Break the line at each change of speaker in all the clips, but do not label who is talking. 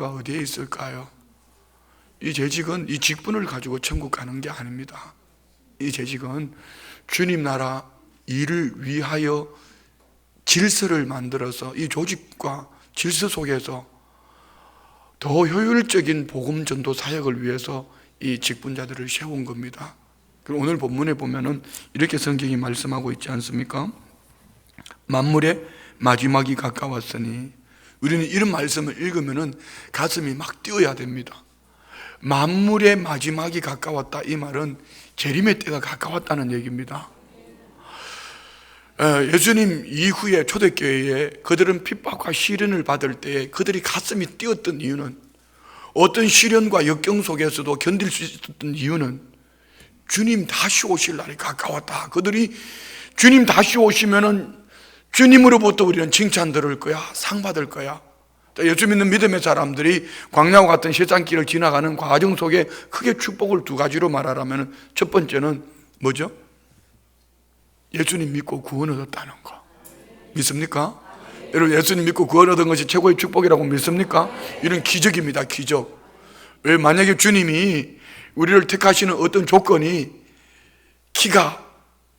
어디에 있을까요? 이 재직은 이 직분을 가지고 천국 가는 게 아닙니다. 이 재직은 주님 나라 일을 위하여 질서를 만들어서 이 조직과 질서 속에서 더 효율적인 복음 전도 사역을 위해서 이 직분자들을 세운 겁니다. 그리고 오늘 본문에 보면은 이렇게 성경이 말씀하고 있지 않습니까? 만물의 마지막이 가까웠으니, 우리는 이런 말씀을 읽으면은 가슴이 막 뛰어야 됩니다. 만물의 마지막이 가까웠다, 이 말은 재림의 때가 가까웠다는 얘기입니다. 예수님 이후에 초대교회에 그들은 핍박과 시련을 받을 때에 그들이 가슴이 뛰었던 이유는, 어떤 시련과 역경 속에서도 견딜 수 있었던 이유는 주님 다시 오실 날이 가까웠다. 그들이 주님 다시 오시면은 주님으로부터 우리는 칭찬 들을 거야, 상 받을 거야. 예수 믿는 믿음의 사람들이 광야와 같은 세상길을 지나가는 과정 속에 크게 축복을 두 가지로 말하라면, 첫 번째는 뭐죠? 예수님 믿고 구원 얻었다는 거. 믿습니까? 여러분, 예수님 믿고 구원 얻은 것이 최고의 축복이라고 믿습니까? 이런 기적입니다, 기적. 왜? 만약에 주님이 우리를 택하시는 어떤 조건이 키가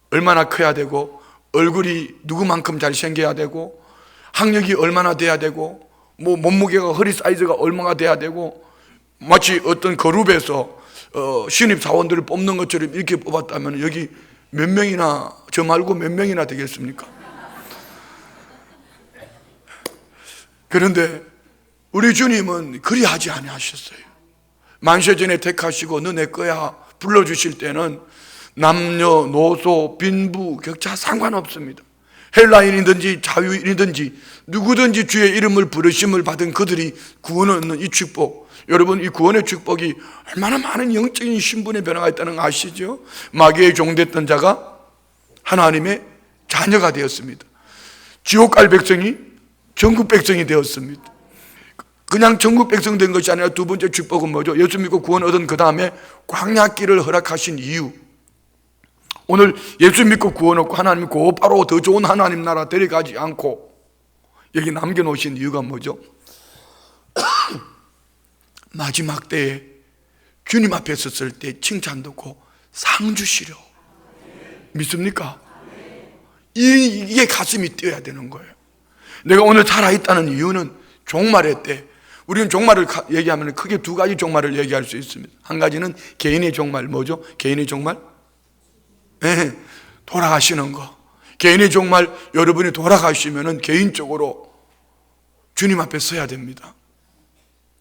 얼마나 커야 되고, 얼굴이 누구만큼 잘생겨야 되고, 학력이 얼마나 돼야 되고, 몸무게가, 허리 사이즈가 얼마나 돼야 되고, 마치 어떤 그룹에서 신입 사원들을 뽑는 것처럼 이렇게 뽑았다면 여기 몇 명이나, 저 말고 몇 명이나 되겠습니까? 그런데 우리 주님은 그리하지 아니하셨어요. 만세전에 택하시고 너 내 거야 불러주실 때는 남녀, 노소, 빈부, 격차 상관없습니다. 헬라인이든지 자유인이든지 누구든지 주의 이름을 부르심을 받은 그들이 구원을 얻는 이 축복, 여러분, 이 구원의 축복이 얼마나 많은 영적인 신분의 변화가 있다는 거 아시죠? 마귀의 종됐던 자가 하나님의 자녀가 되었습니다. 지옥 갈 백성이 천국 백성이 되었습니다. 그냥 천국 백성 된 것이 아니라 두 번째 축복은 뭐죠? 예수 믿고 구원 얻은 그 다음에 광야길을 허락하신 이유. 오늘 예수 믿고 구원 얻고 하나님이 곧바로 더 좋은 하나님 나라 데려가지 않고 여기 남겨놓으신 이유가 뭐죠? 마지막 때에 주님 앞에 섰을 때 칭찬 듣고 상 주시려. 믿습니까? 이게 가슴이 뛰어야 되는 거예요. 내가 오늘 살아있다는 이유는 종말의 때, 우리는 종말을 얘기하면 크게 두 가지 종말을 얘기할 수 있습니다. 한 가지는 개인의 종말. 뭐죠? 개인의 종말? 네, 돌아가시는 거. 개인의 종말, 여러분이 돌아가시면은 개인적으로 주님 앞에 서야 됩니다.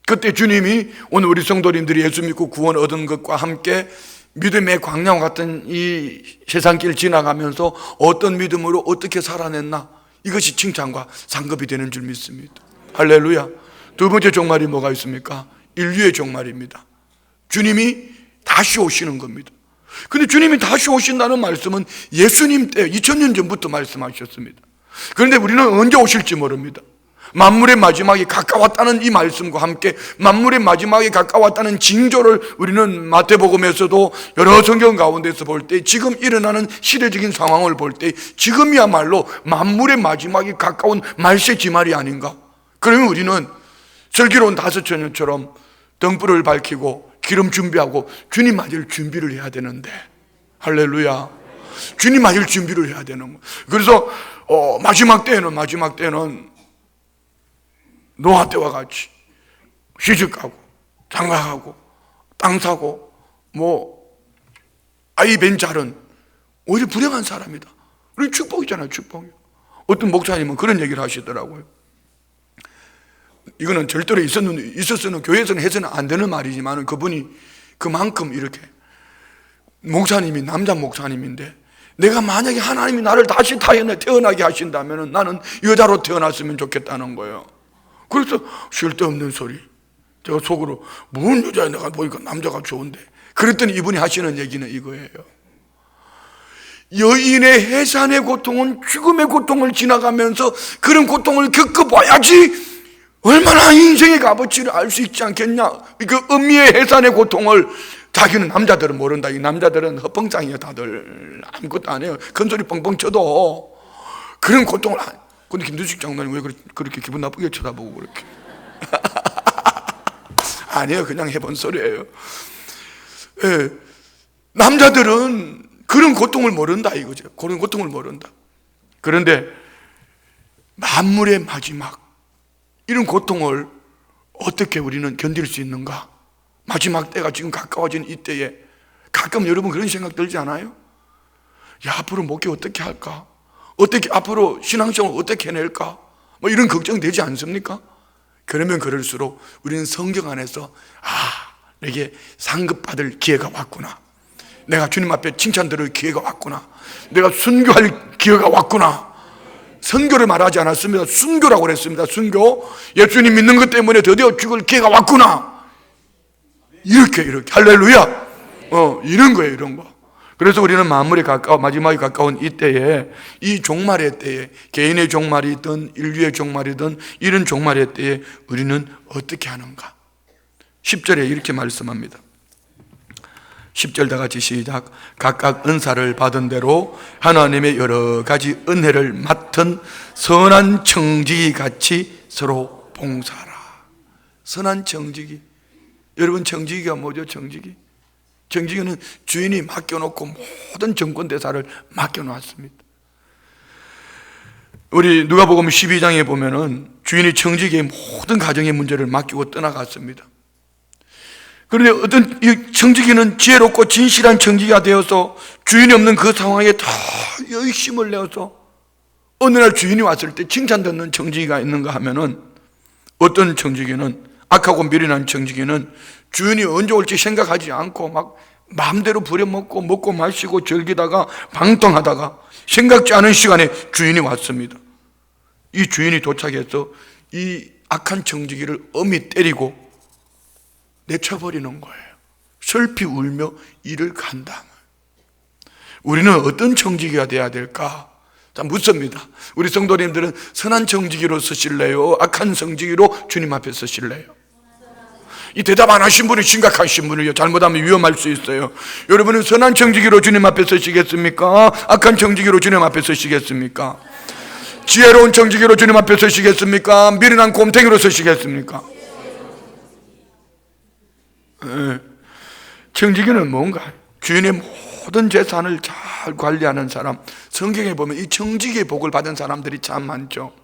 그때 주님이 오늘 우리 성도님들이 예수 믿고 구원 얻은 것과 함께 믿음의 광야와 같은 이 세상길 지나가면서 어떤 믿음으로 어떻게 살아냈나, 이것이 칭찬과 상급이 되는 줄 믿습니다. 할렐루야. 두 번째 종말이 뭐가 있습니까? 인류의 종말입니다. 주님이 다시 오시는 겁니다. 근데 주님이 다시 오신다는 말씀은 예수님 때 2000년 전부터 말씀하셨습니다. 그런데 우리는 언제 오실지 모릅니다. 만물의 마지막이 가까웠다는 이 말씀과 함께 만물의 마지막이 가까웠다는 징조를 우리는 마태복음에서도 여러 성경 가운데서 볼 때, 지금 일어나는 시대적인 상황을 볼 때 지금이야말로 만물의 마지막이 가까운 말세 지말이 아닌가. 그러면 우리는 슬기로운 다섯 처녀처럼 등불을 밝히고 기름 준비하고 주님 맞을 준비를 해야 되는데, 할렐루야, 주님 맞을 준비를 해야 되는 거. 그래서 마지막 때는 노아 때와 같이 시집가고 장가가고 땅 사고 아이 벤잘은 오히려 불행한 사람이다. 우리 축복이잖아요, 축복이. 어떤 목사님은 그런 얘기를 하시더라고요. 이거는 절대로 있었으면 교회에서는 해서는 안 되는 말이지만, 그분이 그만큼 이렇게, 목사님이 남자 목사님인데, 내가 만약에 하나님이 나를 다시 태어나게 하신다면 나는 여자로 태어났으면 좋겠다는 거예요. 그래서 쓸데없는 소리, 제가 속으로 뭔 여자야, 내가 보니까 남자가 좋은데. 그랬더니 이분이 하시는 얘기는 이거예요. 여인의 해산의 고통은 죽음의 고통을 지나가면서 그런 고통을 겪어봐야지 얼마나 인생의 값어치를 알 수 있지 않겠냐. 그 음미의 해산의 고통을 자기는, 남자들은 모른다. 이 남자들은 헛뻥장이에요. 다들 아무것도 안 해요. 큰소리 뻥뻥 쳐도 그런 고통을 근데 김두식 장로님 왜 그렇게 기분 나쁘게 쳐다보고 그렇게 아니에요. 그냥 해본 소리예요. 예. 남자들은 그런 고통을 모른다 이거죠. 그런 고통을 모른다. 그런데 만물의 마지막, 이런 고통을 어떻게 우리는 견딜 수 있는가? 마지막 때가 지금 가까워진 이때에 가끔 여러분 그런 생각 들지 않아요? 야, 앞으로 목회 어떻게 할까? 어떻게 앞으로 신앙생활 어떻게 해낼까? 뭐 이런 걱정 되지 않습니까? 그러면 그럴수록 우리는 성경 안에서 내게 상급받을 기회가 왔구나, 내가 주님 앞에 칭찬 들을 기회가 왔구나, 내가 순교할 기회가 왔구나. 선교를 말하지 않았습니다. 순교라고 그랬습니다. 순교. 예수님 믿는 것 때문에 드디어 죽을 기회가 왔구나. 이렇게 할렐루야. 이런 거예요, 이런 거. 그래서 우리는 만물에 가까워, 마지막에 가까운 이때에, 이 종말의 때에, 개인의 종말이든 인류의 종말이든 이런 종말의 때에 우리는 어떻게 하는가? 10절에 이렇게 말씀합니다. 10절 다 같이 시작. 각각 은사를 받은 대로 하나님의 여러 가지 은혜를 맡은 선한 청지기 같이 서로 봉사하라. 선한 청지기. 여러분, 청지기가 뭐죠? 청지기는 주인이 맡겨놓고 모든 정권대사를 맡겨놓았습니다. 우리 누가복음 12장에 보면은 주인이 청지기의 모든 가정의 문제를 맡기고 떠나갔습니다. 그런데 어떤 이 청지기는 지혜롭고 진실한 청지기가 되어서 주인이 없는 그 상황에 더 열심을 내어서 어느 날 주인이 왔을 때 칭찬 듣는 청지기가 있는가 하면은, 어떤 청지기는, 악하고 미련한 청지기는 주인이 언제 올지 생각하지 않고 막 마음대로 부려먹고 먹고 마시고 즐기다가 방탕하다가 생각지 않은 시간에 주인이 왔습니다. 이 주인이 도착해서 이 악한 청지기를 엄히 때리고 내쳐버리는 거예요. 슬피 울며 이를 간다. 우리는 어떤 청지기가 돼야 될까? 자, 묻습니다. 우리 성도님들은 선한 청지기로 서실래요? 악한 청지기로 주님 앞에 서실래요? 이 대답 안 하신 분이 심각하신 분이에요. 잘못하면 위험할 수 있어요. 여러분은 선한 청지기로 주님 앞에 서시겠습니까? 악한 청지기로 주님 앞에 서시겠습니까? 지혜로운 청지기로 주님 앞에 서시겠습니까? 미련한 곰탱이로 서시겠습니까? 청지기는 뭔가? 주인의 모든 재산을 잘 관리하는 사람. 성경에 보면 이 청지기의 복을 받은 사람들이 참 많죠.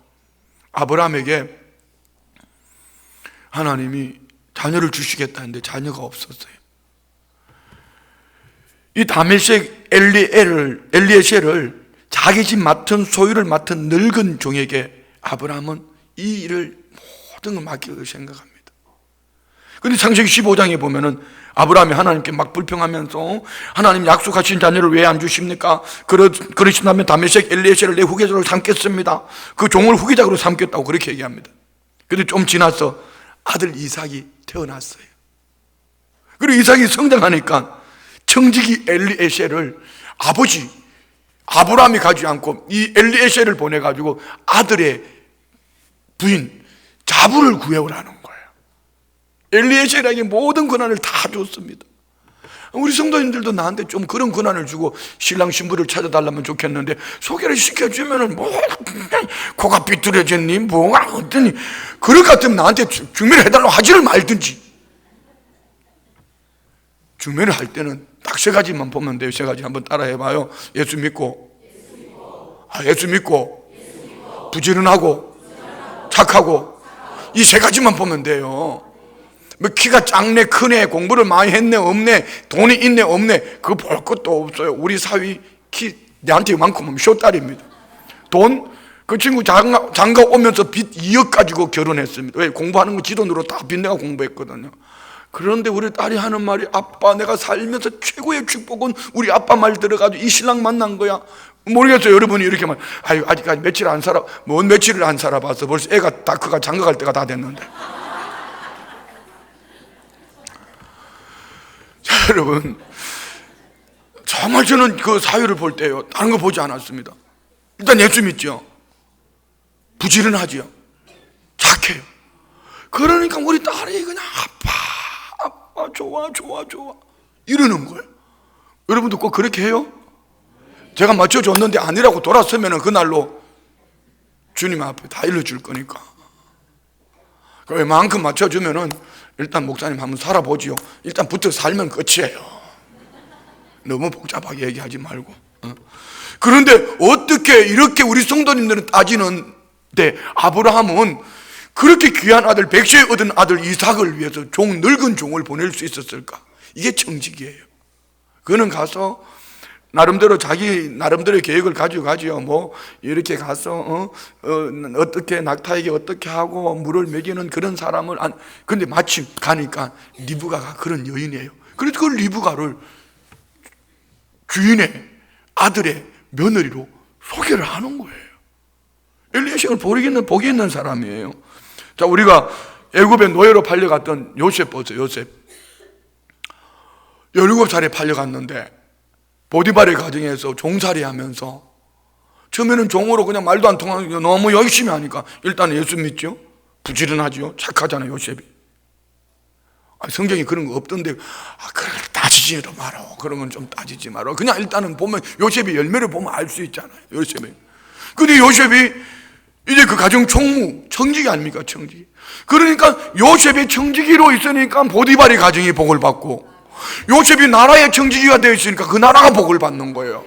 아브라함에게 하나님이 자녀를 주시겠다는데 자녀가 없었어요. 이 다메섹 엘리에셀을 자기 집 맡은 소유를 맡은 늙은 종에게 아브라함은 이 일을 모든 걸 맡기고 생각합니다. 그런데 창세기 15장에 보면은 아브라함이 하나님께 막 불평하면서, 하나님 약속하신 자녀를 왜 안 주십니까? 그러신다면 다메섹 엘리에셀을 내 후계자로 삼겠습니다. 그 종을 후계자로 삼겠다고 그렇게 얘기합니다. 그런데 좀 지나서 아들 이삭이 태어났어요. 그리고 이삭이 성장하니까 청지기 엘리에셀을 아버지 아브라함이 가지 않고 이 엘리에셀을 보내가지고 아들의 부인 자부를 구해오라는 거예요. 엘리에셀에게 모든 권한을 다 줬습니다. 우리 성도님들도 나한테 좀 그런 권한을 주고 신랑 신부를 찾아달라면 좋겠는데, 소개를 시켜주면은 뭐 코가 삐뚤어졌니 뭐가 어떠니, 그럴 것 같으면 나한테 중매를 해달라고 하지를 말든지. 중매를 할 때는 딱 세 가지만 보면 돼요. 세 가지 한번 따라 해봐요. 예수 믿고, 예수 믿고, 부지런하고, 착하고, 이 세 가지만 보면 돼요. 뭐 키가 작네 크네, 공부를 많이 했네 없네, 돈이 있네 없네, 그거 볼 것도 없어요. 우리 사위 키 내한테 이만큼은 쇼딸입니다. 돈, 그 친구 장가 오면서 빚 2억 가지고 결혼했습니다. 왜? 공부하는 거 지 돈으로 다 빚내가 공부했거든요. 그런데 우리 딸이 하는 말이, 아빠 내가 살면서 최고의 축복은 우리 아빠 말 들어가지고 이 신랑 만난 거야. 모르겠어요. 여러분이 이렇게 말, 아유 아직까지 며칠 안 살아, 뭔 며칠을 안 살아봐서 벌써 애가 다 크가 장가 갈 때가 다 됐는데. 자, 여러분, 정말 저는 그 사유를 볼 때요, 다른 거 보지 않았습니다. 일단 예수 믿죠. 부지런하지요. 착해요. 그러니까 우리 딸이 그냥 아빠 좋아 이러는 거예요. 여러분도 꼭 그렇게 해요? 제가 맞춰줬는데 아니라고 돌아서면 그날로 주님 앞에 다 일러줄 거니까. 웬만큼 맞춰주면은 일단 목사님 한번 살아보지요. 일단 붙어 살면 끝이에요. 너무 복잡하게 얘기하지 말고. 그런데 어떻게 이렇게 우리 성도님들은 따지는데 아브라함은 그렇게 귀한 아들, 백세에 얻은 아들 이삭을 위해서 늙은 종을 보낼 수 있었을까? 이게 청직이에요. 그는 가서 나름대로 자기 나름대로의 계획을 가지고 가지요. 뭐 이렇게 가서 어떻게 낙타에게 어떻게 하고 물을 먹이는 그런 사람을 근데 마침 가니까 리브가가 그런 여인이에요. 그래서 그 리브가를 주인의 아들의 며느리로 소개를 하는 거예요. 엘리야식을 복이 있는 사람이에요. 자, 우리가 애굽의 노예로 팔려갔던 요셉 보세요. 요셉 17살에 팔려갔는데 보디발의 가정에서 종살이 하면서 처음에는 종으로 그냥 말도 안 통하고 너무 열심히 하니까 일단 예수 믿죠. 부지런하죠. 착하잖아요, 요셉이. 성경에 그런 거 없던데 그걸 따지지 마라. 그런 건 좀 따지지 마라. 그냥 일단은 보면 요셉의 열매를 보면 알 수 있잖아요, 요셉이. 근데 요셉이 이제 그 가정 총무, 청지기 아닙니까, 청지기. 그러니까 요셉이 청지기로 있으니까 보디발의 가정이 복을 받고, 요셉이 나라의 청지기가 되어 있으니까 그 나라가 복을 받는 거예요.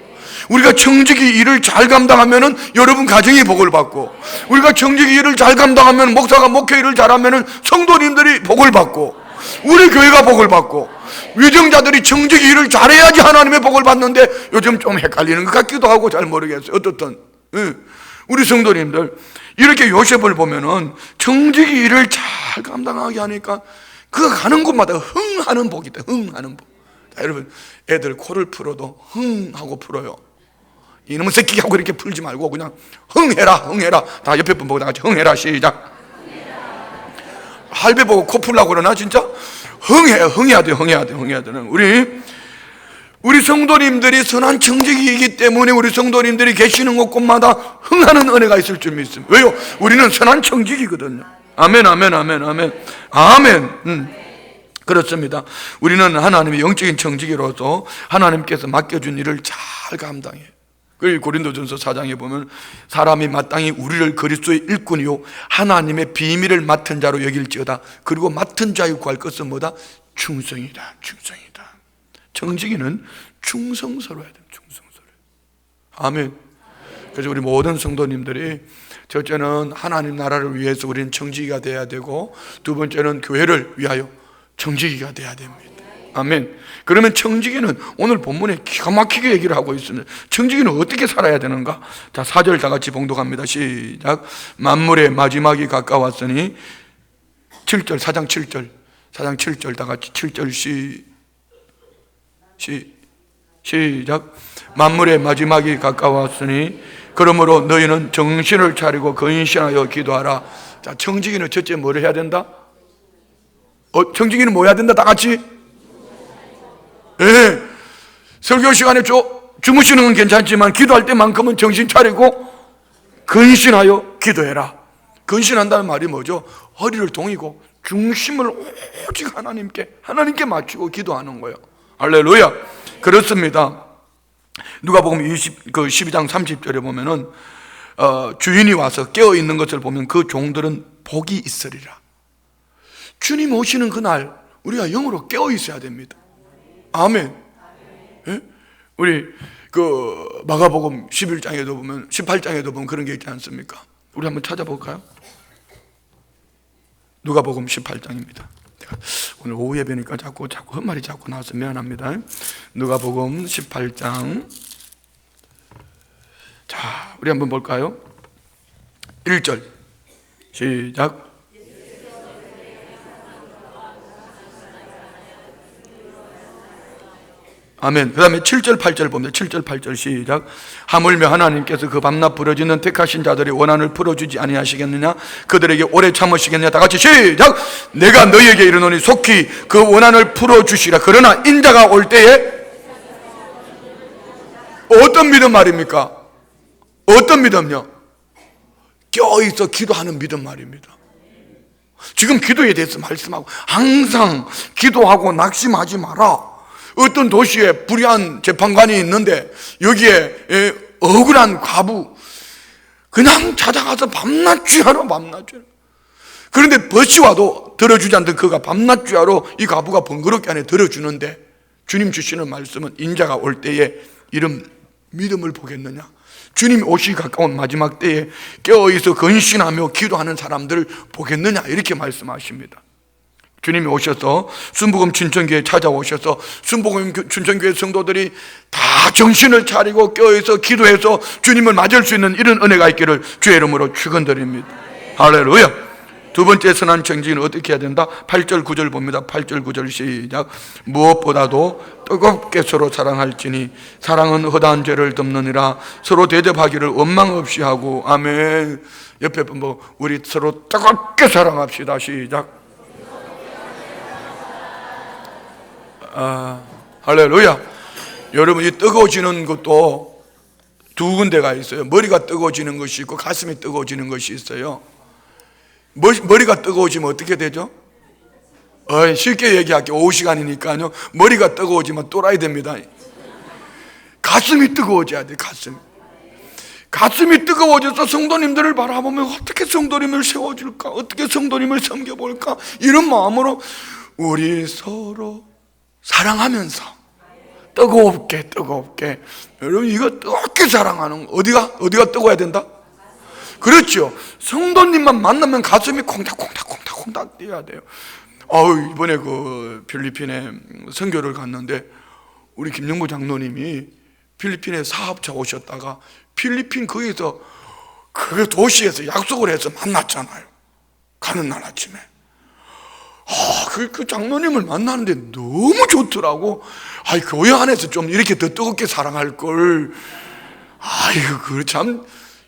우리가 청지기 일을 잘 감당하면은 여러분 가정이 복을 받고, 우리가 청지기 일을 잘 감당하면 목사가 목회 일을 잘하면은 성도님들이 복을 받고, 우리 교회가 복을 받고, 위정자들이 청지기 일을 잘해야지 하나님의 복을 받는데 요즘 좀 헷갈리는 것 같기도 하고 잘 모르겠어요. 어떻든 우리 성도님들 이렇게 요셉을 보면은 청지기 일을 잘 감당하게 하니까 그가 가는 곳마다 흥하는 복이다. 흥하는 복. 자, 여러분, 애들 코를 풀어도 흥하고 풀어요. 이놈의 새끼 하고 이렇게 풀지 말고 그냥 흥해라. 다 옆에 분 보고 다 같이 흥해라. 시작. 할배 보고 코 풀라고 그러나 진짜? 흥해야 돼. 우리 성도님들이 선한 청지기이기 때문에 우리 성도님들이 계시는 곳곳마다 흥하는 은혜가 있을 줄 믿습니다. 왜요? 우리는 선한 청지기거든요. 아멘. 그렇습니다. 우리는 하나님의 영적인 청지기로서 하나님께서 맡겨준 일을 잘 감당해요. 그 고린도전서 4장에 보면 사람이 마땅히 우리를 그리스도의 일꾼이요 하나님의 비밀을 맡은 자로 여길지어다. 그리고 맡은 자의 구할 것은 뭐다? 충성이다. 청지기는 충성스러워야 돼요. 아멘. 그래서 우리 모든 성도님들이 첫째는 하나님 나라를 위해서 우리는 청지기가 돼야 되고, 두 번째는 교회를 위하여 청지기가 돼야 됩니다. 아멘. 그러면 청지기는 오늘 본문에 기가 막히게 얘기를 하고 있습니다. 청지기는 어떻게 살아야 되는가? 자, 4절 다 같이 봉독합니다. 시작. 만물의 마지막이 가까웠으니 7절, 4장 7절 다 같이 7절 시작. 만물의 마지막이 가까웠으니 그러므로 너희는 정신을 차리고 근신하여 기도하라. 자, 청지기는 첫째 뭐를 해야 된다? 청지기는 뭐 해야 된다? 다 같이? 설교 시간에 주무시는 건 괜찮지만 기도할 때만큼은 정신 차리고 근신하여 기도해라. 근신한다는 말이 뭐죠? 허리를 동이고 중심을 오직 하나님께 맞추고 기도하는 거예요. 할렐루야. 그렇습니다. 누가복음 12장 30절에 보면은 주인이 와서 깨어 있는 것을 보면 그 종들은 복이 있으리라. 주님 오시는 그날 우리가 영으로 깨어 있어야 됩니다. 아멘. 예? 우리 마가복음 11장에도 보면 18장에도 보면 그런 게 있지 않습니까? 우리 한번 찾아볼까요? 누가복음 18장입니다. 오늘 오후 예배니까 자꾸 헛말이 자꾸 나와서 미안합니다. 누가복음 18장. 자, 우리 한번 볼까요? 1절 시작. 아멘. 그 다음에 7절 8절 봅니다. 7절 8절 시작. 하물며 하나님께서 그 밤낮 부러지는 택하신 자들의 원한을 풀어주지 아니하시겠느냐? 그들에게 오래 참으시겠느냐? 다 같이 시작. 내가 너희에게 이르노니 속히 그 원한을 풀어주시라. 그러나 인자가 올 때에 어떤 믿음 말입니까? 어떤 믿음요? 껴있어 기도하는 믿음 말입니다. 지금 기도에 대해서 말씀하고 항상 기도하고 낙심하지 마라. 어떤 도시에 불의한 재판관이 있는데 여기에 억울한 과부 그냥 찾아가서 밤낮 죄하러 그런데 벗이 와도 들어주지 않던 그가 밤낮 주야로 이 과부가 번거롭게 안에 들어주는데, 주님 주시는 말씀은 인자가 올 때에 이런 믿음을 보겠느냐, 주님이 오시기 가까운 마지막 때에 깨어있어 근신하며 기도하는 사람들을 보겠느냐, 이렇게 말씀하십니다. 주님이 오셔서 순복음 춘천교회에 찾아오셔서 순복음 춘천교회 성도들이 다 정신을 차리고 깨어있어 기도해서 주님을 맞을 수 있는 이런 은혜가 있기를 주의 이름으로 축원드립니다. 할렐루야. 두 번째 선한 청지기는 어떻게 해야 된다? 8절 9절 봅니다. 8절 9절 시작. 무엇보다도 뜨겁게 서로 사랑할지니 사랑은 허다한 죄를 덮느니라. 서로 대접하기를 원망 없이 하고. 아멘. 옆에 뭐 우리 서로 뜨겁게 사랑합시다. 시작. 할렐루야. 여러분, 이 뜨거워지는 것도 두 군데가 있어요. 머리가 뜨거워지는 것이 있고 가슴이 뜨거워지는 것이 있어요. 머리가 뜨거워지면 어떻게 되죠? 쉽게 얘기할게요. 오후 시간이니까요. 머리가 뜨거워지면 또라이 됩니다. 가슴이 뜨거워져야 돼. 가슴이 뜨거워져서 성도님들을 바라보면 어떻게 성도님을 세워줄까, 어떻게 성도님을 섬겨볼까, 이런 마음으로 우리 서로 사랑하면서 뜨겁게 여러분, 이거 뜨겁게 사랑하는 거. 어디가 뜨거워야 된다? 그렇죠. 성도님만 만나면 가슴이 콩닥콩닥 뛰어야 돼요. 이번에 그 필리핀에 선교를 갔는데 우리 김영구 장로님이 필리핀에 사업차 오셨다가 필리핀 거기서 그 도시에서 약속을 해서 만났잖아요. 가는 날 아침에. 그 장로님을 만나는데 너무 좋더라고. 교회 안에서 좀 이렇게 더 뜨겁게 사랑할 걸. 그 참,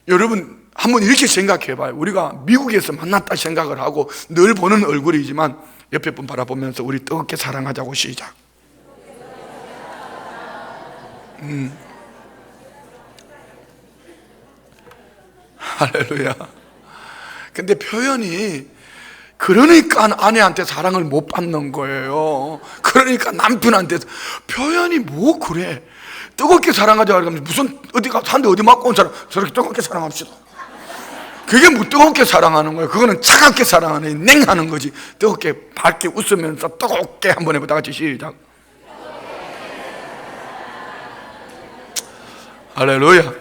여러분, 한번 이렇게 생각해 봐요. 우리가 미국에서 만났다 생각을 하고 늘 보는 얼굴이지만 옆에 분 바라보면서 우리 뜨겁게 사랑하자고. 시작. 할렐루야. 근데 표현이, 그러니까 아내한테 사랑을 못 받는 거예요. 그러니까 남편한테. 표현이 뭐 그래. 뜨겁게 사랑하자고 하면 무슨 산데 어디 맞고 온 사람 저렇게 뜨겁게 사랑합시다. 그게 뭐 뜨겁게 사랑하는 거예요. 그거는 차갑게 사랑하는, 냉하는 거지. 뜨겁게 밝게 웃으면서 뜨겁게 한번 해보다 같이 시작. 할렐루야.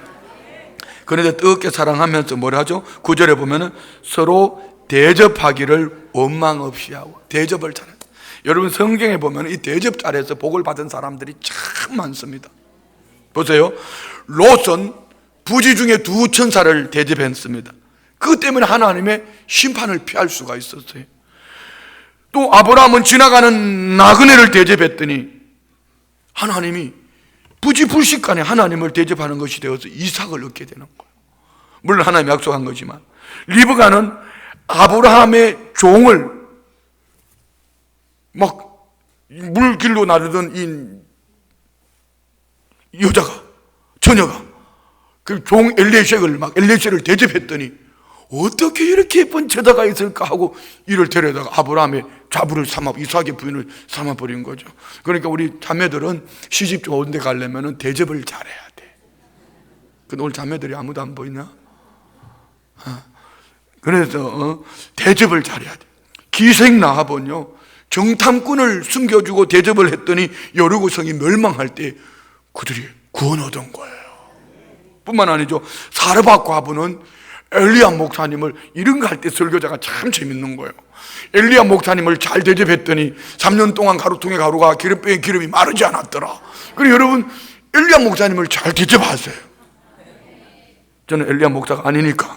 그런데 뜨겁게 사랑하면서 뭘 하죠? 9절에 보면은 서로 대접하기를 원망 없이 하고. 대접을 잘한다. 여러분, 성경에 보면 이 대접 잘해서 복을 받은 사람들이 참 많습니다. 보세요. 롯은 부지 중에 두 천사를 대접했습니다. 그것 때문에 하나님의 심판을 피할 수가 있었어요. 또 아브라함은 지나가는 나그네를 대접했더니 하나님이 부지불식간에 하나님을 대접하는 것이 되어서 이삭을 얻게 되는 거예요. 물론 하나님이 약속한 거지만. 리브가는 아브라함의 종을 막 물길로 나르던 이 여자가, 처녀가 그 종 엘리에셀을 대접했더니 어떻게 이렇게 예쁜 처자가 있을까 하고 이를 데려다가 아브라함의 좌부를 이삭의 부인을 삼아버린 거죠. 그러니까 우리 자매들은 시집 좋은 데 가려면 대접을 잘해야 돼. 근데 오늘 자매들이 아무도 안 보이냐? 그래서 대접을 잘해야 돼. 기생 라합은요, 정탐꾼을 숨겨주고 대접을 했더니 여리고성이 멸망할 때 그들이 구원 얻은 거예요. 뿐만 아니죠. 사르밧 과부는 엘리야 목사님을, 이런 거 할 때 설교자가 참 재밌는 거예요. 엘리야 목사님을 잘 대접했더니 3년 동안 가루통에 가루가 기름병에 기름이 마르지 않았더라. 그리고 여러분, 엘리야 목사님을 잘 대접하세요. 저는 엘리야 목사가 아니니까.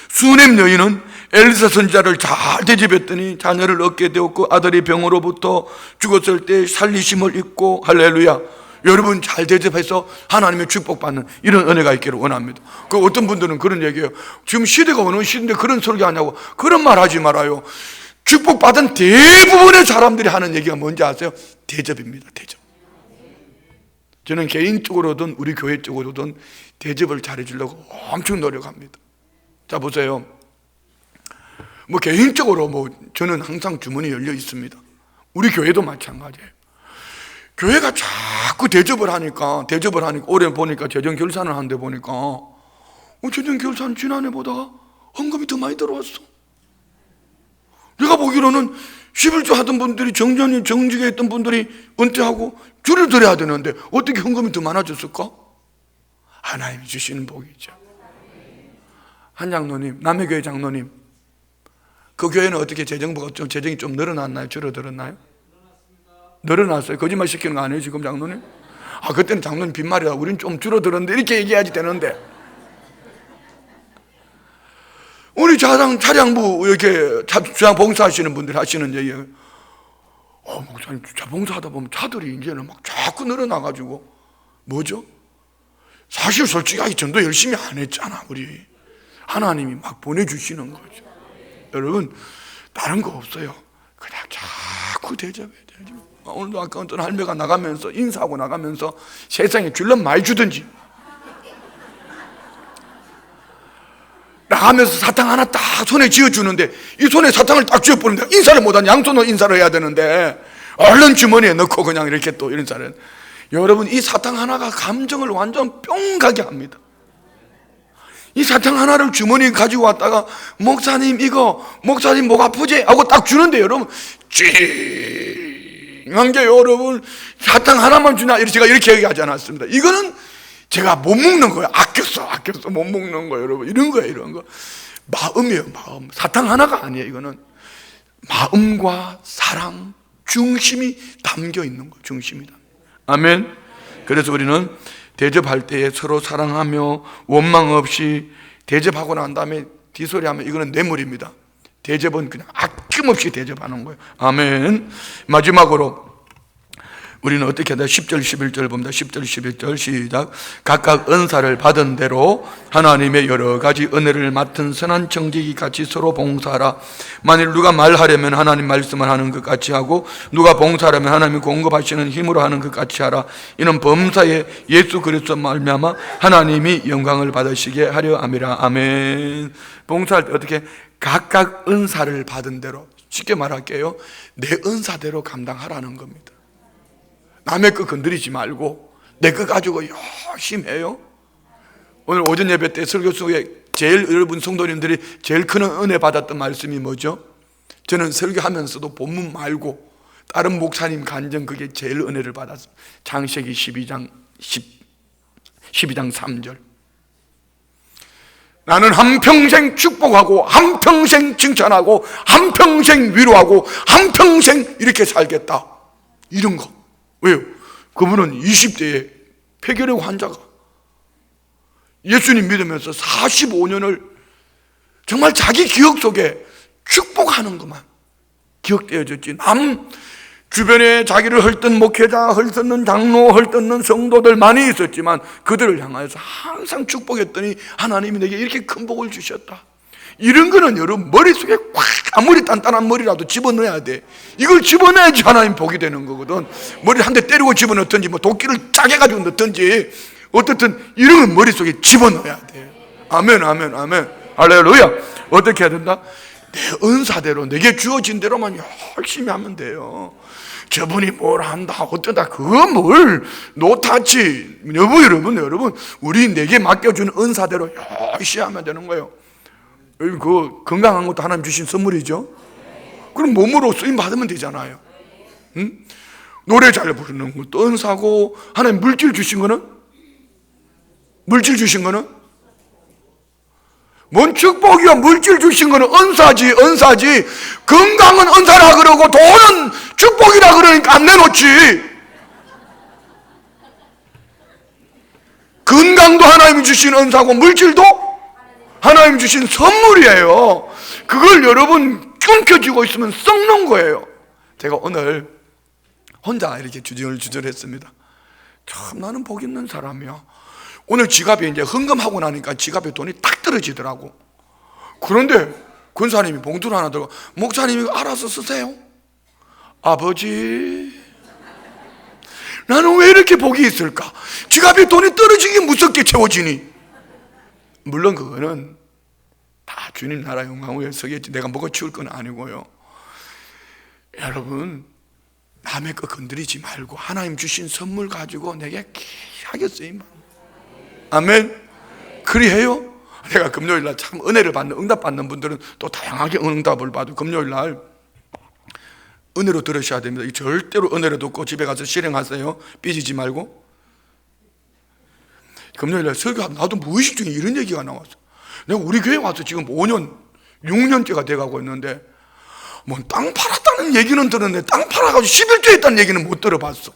수넴 여인은 엘리사 선지자를 잘 대접했더니 자녀를 얻게 되었고 아들이 병으로부터 죽었을 때 살리심을 입고. 할렐루야. 여러분, 잘 대접해서 하나님의 축복받는 이런 은혜가 있기를 원합니다. 그 어떤 분들은 그런 얘기해요. 지금 시대가 어느 시대인데 그런 설교 하냐고. 그런 말 하지 말아요. 축복받은 대부분의 사람들이 하는 얘기가 뭔지 아세요? 대접입니다. 대접. 저는 개인적으로든 우리 교회 쪽으로든 대접을 잘해주려고 엄청 노력합니다. 자, 보세요. 뭐 개인적으로 저는 항상 주문이 열려 있습니다. 우리 교회도 마찬가지예요. 교회가 자꾸 대접을 하니까 올해 보니까 재정 결산을 하는데 보니까 재정 결산 지난해보다 헌금이 더 많이 들어왔어. 내가 보기로는 11조 하던 분들이 정직에 있던 분들이 은퇴하고 줄을 드려야 되는데 어떻게 헌금이 더 많아졌을까? 하나님이 주시는 복이죠. 한 장로님, 남해교회 장로님, 그 교회는 어떻게 재정이 좀 늘어났나요? 줄어들었나요? 늘어났어요. 거짓말 시키는 거 아니에요 지금 장로님? 그때는 장로님 빈말이다, 우린 좀 줄어들었는데 이렇게 얘기해야지 되는데. 우리 차량부 이렇게 주양 봉사하시는 분들 하시는 얘기예요. 목사님 주차 봉사하다 보면 차들이 이제는 막 자꾸 늘어나가지고 뭐죠? 사실 솔직하게 전도 열심히 안 했잖아. 우리 하나님이 막 보내주시는 거죠. 여러분 다른 거 없어요. 그냥 자꾸 대접해야 되죠. 오늘도 아까 어떤 할매가 나가면서 인사하고 나가면서 세상에 줄럼 많이 주든지 나가면서 사탕 하나 딱 손에 쥐어주는데 이 손에 사탕을 딱 쥐어보는데 인사를 못하는, 양손으로 인사를 해야 되는데 얼른 주머니에 넣고 그냥 이렇게 또 인사를. 여러분 이 사탕 하나가 감정을 완전 뿅 가게 합니다. 이 사탕 하나를 주머니에 가지고 왔다가 목사님 이거 목사님 목 아프지? 하고 딱 주는데 여러분 찡한 게 여러분 사탕 하나만 주나 제가 이렇게 얘기하지 않았습니다. 이거는 제가 못 먹는 거예요. 아꼈어 못 먹는 거예요. 여러분 이런 거예요. 이런 거 마음이에요. 마음. 사탕 하나가 아니에요. 이거는 마음과 사랑, 중심이 담겨 있는 거예요. 중심이다. 아멘. 그래서 우리는 대접할 때에 서로 사랑하며 원망 없이, 대접하고 난 다음에 뒷소리하면 이거는 뇌물입니다. 대접은 그냥 아낌없이 대접하는 거예요. 아멘. 마지막으로 우리는 어떻게 한다? 10절 11절 봅니다. 10절 11절 시작. 각각 은사를 받은 대로 하나님의 여러 가지 은혜를 맡은 선한 청지기 같이 서로 봉사하라. 만일 누가 말하려면 하나님 말씀을 하는 것 같이 하고 누가 봉사하려면 하나님이 공급하시는 힘으로 하는 것 같이 하라. 이는 범사에 예수 그리스도 말미암아 하나님이 영광을 받으시게 하려 함이라. 아멘. 봉사할 때 어떻게? 각각 은사를 받은 대로, 쉽게 말할게요, 내 은사대로 감당하라는 겁니다. 남의 거 건드리지 말고 내 거 가지고 열심히 해요. 오늘 오전 예배 때 설교 속에 제일 여러분 성도님들이 제일 큰 은혜 받았던 말씀이 뭐죠? 저는 설교하면서도 본문 말고 다른 목사님 간증, 그게 제일 은혜를 받았어요. 창세기 12장 3절. 나는 한평생 축복하고 한평생 칭찬하고 한평생 위로하고 한평생 이렇게 살겠다, 이런 거. 왜요? 그분은 20대에 폐결핵 환자가 예수님 믿으면서 45년을 정말 자기 기억 속에 축복하는 것만 기억되어졌지, 남 주변에 자기를 헐뜯는 목회자, 헐뜯는 장로, 헐뜯는 성도들 많이 있었지만 그들을 향하여서 항상 축복했더니 하나님이 내게 이렇게 큰 복을 주셨다. 이런 거는 여러분 머릿속에 꽉, 아무리 단단한 머리라도 집어넣어야 돼. 이걸 집어넣어야지 하나님 복이 되는 거거든. 머리를 한 대 때리고 집어넣든지 뭐 도끼를 짜게 가지고 넣든지 어떻든 이런 건 머릿속에 집어넣어야 돼. 아멘 아멘 아멘 할렐루야. 어떻게 해야 된다? 내 은사대로 내게 주어진 대로만 열심히 하면 돼요. 저분이 뭘 한다 어쩌다 그거 뭘 노타치. 여러분 우리 내게 맡겨준 은사대로 열심히 하면 되는 거예요. 그 건강한 것도 하나님 주신 선물이죠. 그럼 몸으로 쓰임 받으면 되잖아요. 응? 노래 잘 부르는 것도 은사고, 하나님 물질 주신 거는 뭔 축복이야. 물질 주신 거는 은사지. 건강은 은사라 그러고 돈은 축복이라 그러니까 안 내놓지. 건강도 하나님이 주신 은사고 물질도 하나님 주신 선물이에요. 그걸 여러분 끊겨지고 있으면 썩는 거예요. 제가 오늘 혼자 이렇게 주절했습니다. 참 나는 복 있는 사람이야. 오늘 지갑에 이제 헌금하고 나니까 지갑에 돈이 탁 떨어지더라고. 그런데 권사님이 봉투를 하나 들고, 목사님이 알아서 쓰세요. 아버지, 나는 왜 이렇게 복이 있을까? 지갑에 돈이 떨어지기 무섭게 채워지니. 물론 그거는 다 주님 나라 영광 위에 서겠지. 내가 먹어치울 건 아니고요. 여러분 남의 거 건드리지 말고 하나님 주신 선물 가지고 내게 귀하게 쓰임. 아멘. 그리해요. 내가 금요일날 참 은혜를 받는, 응답받는 분들은 또 다양하게 응답을 받고, 금요일날 은혜로 들으셔야 됩니다. 절대로 은혜로 듣고 집에 가서 실행하세요. 삐지지 말고. 금요일날 설교하면 나도 무의식 중에 이런 얘기가 나왔어. 내가 우리 교회 와서 지금 5년, 6년째가 돼가고 있는데 뭐 땅 팔았다는 얘기는 들었는데 땅 팔아가지고 11조 했다는 얘기는 못 들어봤어.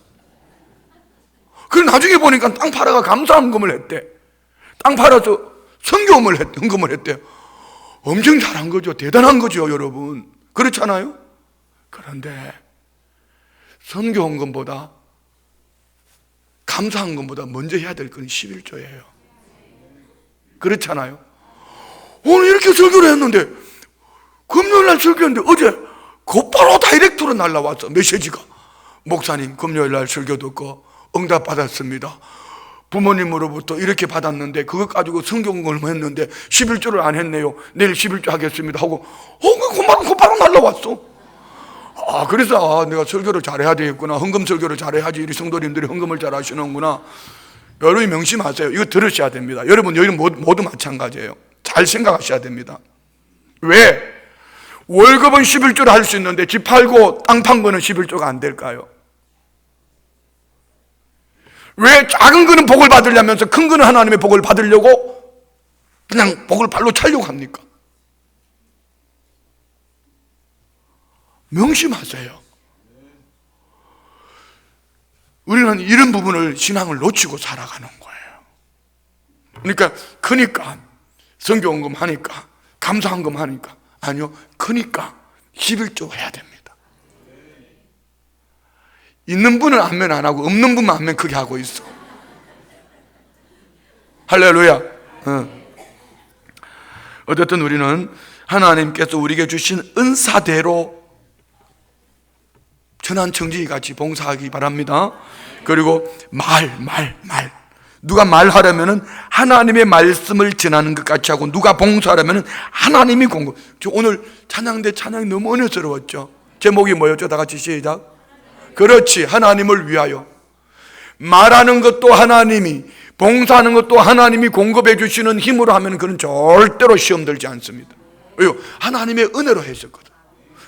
그래서 나중에 보니까 땅 팔아가 감사헌금을 했대. 땅 팔아서 헌금을 했대. 엄청 잘한 거죠. 대단한 거죠, 여러분. 그렇잖아요? 그런데 선교헌금보다 감사헌금보다 먼저 해야 될 건 11조예요. 그렇잖아요? 오늘 이렇게 설교를 했는데 금요일날 설교했는데 어제 곧바로 다이렉트로 날라왔어. 메시지가. 목사님 금요일날 설교 듣고 응답 받았습니다. 부모님으로부터 이렇게 받았는데 그것 가지고 성경을 했는데 11조를 안 했네요. 내일 11조 하겠습니다 하고 곧바로 날라왔어. 그래서 내가 설교를 잘해야 되겠구나. 헌금 설교를 잘해야지 우리 성도님들이 헌금을 잘 하시는구나. 여러분이 명심하세요. 이거 들으셔야 됩니다. 여러분 여기 모두 마찬가지예요. 잘 생각하셔야 됩니다. 왜? 월급은 11조를 할 수 있는데 집 팔고 땅 판 거는 11조가 안 될까요? 왜 작은 거는 복을 받으려면서 큰 거는 하나님의 복을 받으려고 그냥 복을 발로 차려고 합니까? 명심하세요. 우리는 이런 부분을 신앙을 놓치고 살아가는 거예요. 그러니까 선교헌금 하니까 감사헌금 하니까 아니요, 크니까 11조 해야 됩니다. 있는 분은 아멘 안 하고 없는 분만 아멘 크게 하고 있어. 할렐루야. 어쨌든 우리는 하나님께서 우리에게 주신 은사대로 천한청지기 같이 봉사하기 바랍니다. 그리고 말 누가 말하려면은 하나님의 말씀을 전하는 것 같이 하고, 누가 봉사하려면은 하나님이 공급. 오늘 찬양대 찬양이 너무 은혜스러웠죠. 제목이 뭐였죠? 다 같이 시작. 그렇지, 하나님을 위하여. 말하는 것도 하나님이, 봉사하는 것도 하나님이 공급해 주시는 힘으로 하면 그는 절대로 시험 들지 않습니다. 왜요? 하나님의 은혜로 했었거든.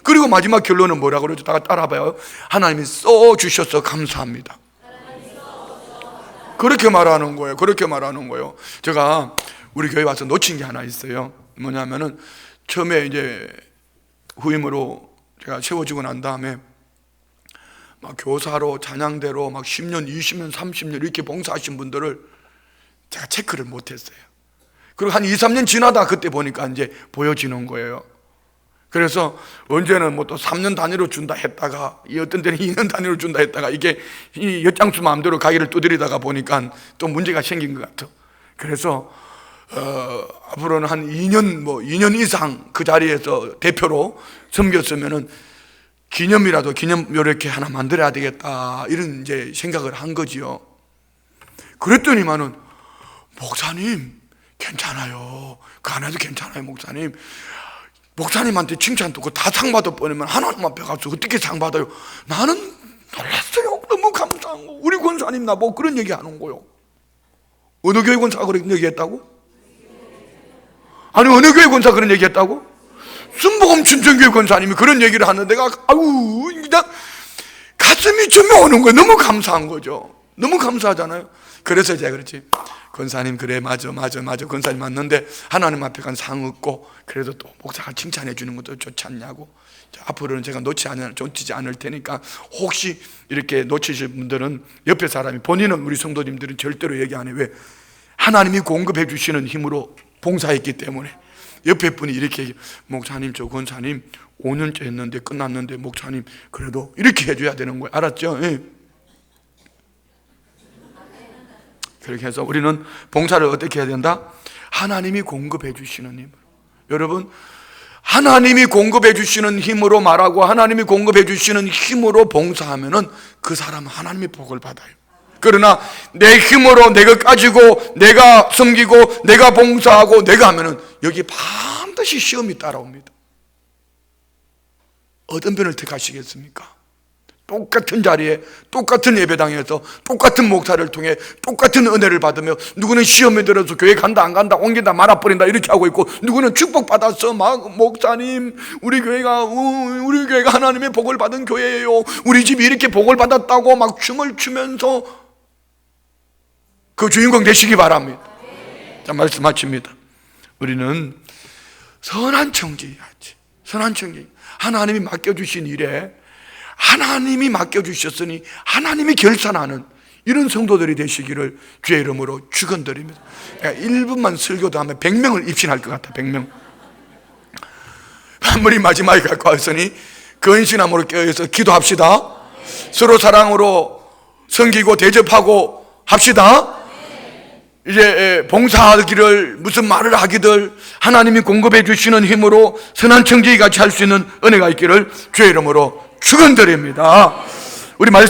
그리고 마지막 결론은 뭐라고 그러죠? 다 따라봐요. 하나님이 써주셔서 감사합니다. 그렇게 말하는 거예요. 그렇게 말하는 거예요. 제가 우리 교회 와서 놓친 게 하나 있어요. 뭐냐면은 처음에 이제 후임으로 제가 세워지고 난 다음에 막 교사로 찬양대로 막 10년, 20년, 30년 이렇게 봉사하신 분들을 제가 체크를 못했어요. 그리고 한 2, 3년 지나다 그때 보니까 이제 보여지는 거예요. 그래서 언제는 뭐 또 3년 단위로 준다 했다가 어떤 때는 2년 단위로 준다 했다가 이게 이 엿장수 마음대로 가기를 두드리다가 보니까 또 문제가 생긴 것 같아. 그래서 앞으로는 한 2년 이상 그 자리에서 대표로 섬겼으면은 기념이라도 이렇게 하나 만들어야 되겠다, 이런 이제 생각을 한 거지요. 그랬더니만은 목사님 괜찮아요. 그 안 해도 괜찮아요. 목사님한테 칭찬 듣고 다 상 받을 뻔하면 하나님 앞에 가서 어떻게 상 받아요? 나는 놀랐어요. 너무 감사한 거. 우리 권사님 나보고 그런 얘기 하는 거요. 어느 교회 권사가 그런 얘기 했다고? 아니, 어느 교회 권사가 그런 얘기 했다고? 순복음 춘천교회 권사님이 그런 얘기를 하는데 내가 그냥 가슴이 저며오는 거예요. 너무 감사한 거죠. 너무 감사하잖아요. 그래서 제가 그렇지, 권사님 그래 맞아 권사님 맞는데 하나님 앞에 간 상 얻고 그래도 또 목사가 칭찬해 주는 것도 좋지 않냐고. 앞으로는 제가 놓치지 않을 테니까 혹시 이렇게 놓치실 분들은 옆에 사람이, 본인은 우리 성도님들은 절대로 얘기 안 해. 왜? 하나님이 공급해 주시는 힘으로 봉사했기 때문에. 옆에 분이 이렇게 얘기해. 목사님, 저 권사님 5년째 했는데 끝났는데 목사님 그래도 이렇게 해줘야 되는 거예요. 알았죠? 예. 그렇게 해서 우리는 봉사를 어떻게 해야 된다? 하나님이 공급해 주시는 힘으로. 여러분, 하나님이 공급해 주시는 힘으로 말하고 하나님이 공급해 주시는 힘으로 봉사하면은 그 사람은 하나님의 복을 받아요. 그러나 내 힘으로 내 것 가지고 내가 섬기고 내가 봉사하고 내가 하면은 여기 반드시 시험이 따라옵니다. 어떤 편을 택하시겠습니까? 똑같은 자리에 똑같은 예배당에서 똑같은 목사를 통해 똑같은 은혜를 받으며, 누구는 시험에 들어서 교회 간다 안 간다, 옮긴다 말아버린다 이렇게 하고 있고, 누구는 축복받아서 막 목사님 우리 교회가 하나님의 복을 받은 교회예요, 우리 집이 이렇게 복을 받았다고 막 춤을 추면서 그 주인공 되시기 바랍니다. 자, 말씀 마칩니다. 우리는 선한 청지해야지. 선한 청지. 하나님이 맡겨주신 일에 하나님이 맡겨주셨으니 하나님이 결산하는 이런 성도들이 되시기를 주의 이름으로 축원드립니다. 1분만 설교도 하면 100명을 입신할 것 같아. 100명. 아무리 마지막에 갖고 왔으니 근신함으로 껴서 기도합시다. 서로 사랑으로 섬기고 대접하고 합시다. 이제 봉사하기를 무슨 말을 하기들 하나님이 공급해 주시는 힘으로 선한 청지기 같이 할 수 있는 은혜가 있기를 주의 이름으로 축원드립니다. 우리 말씀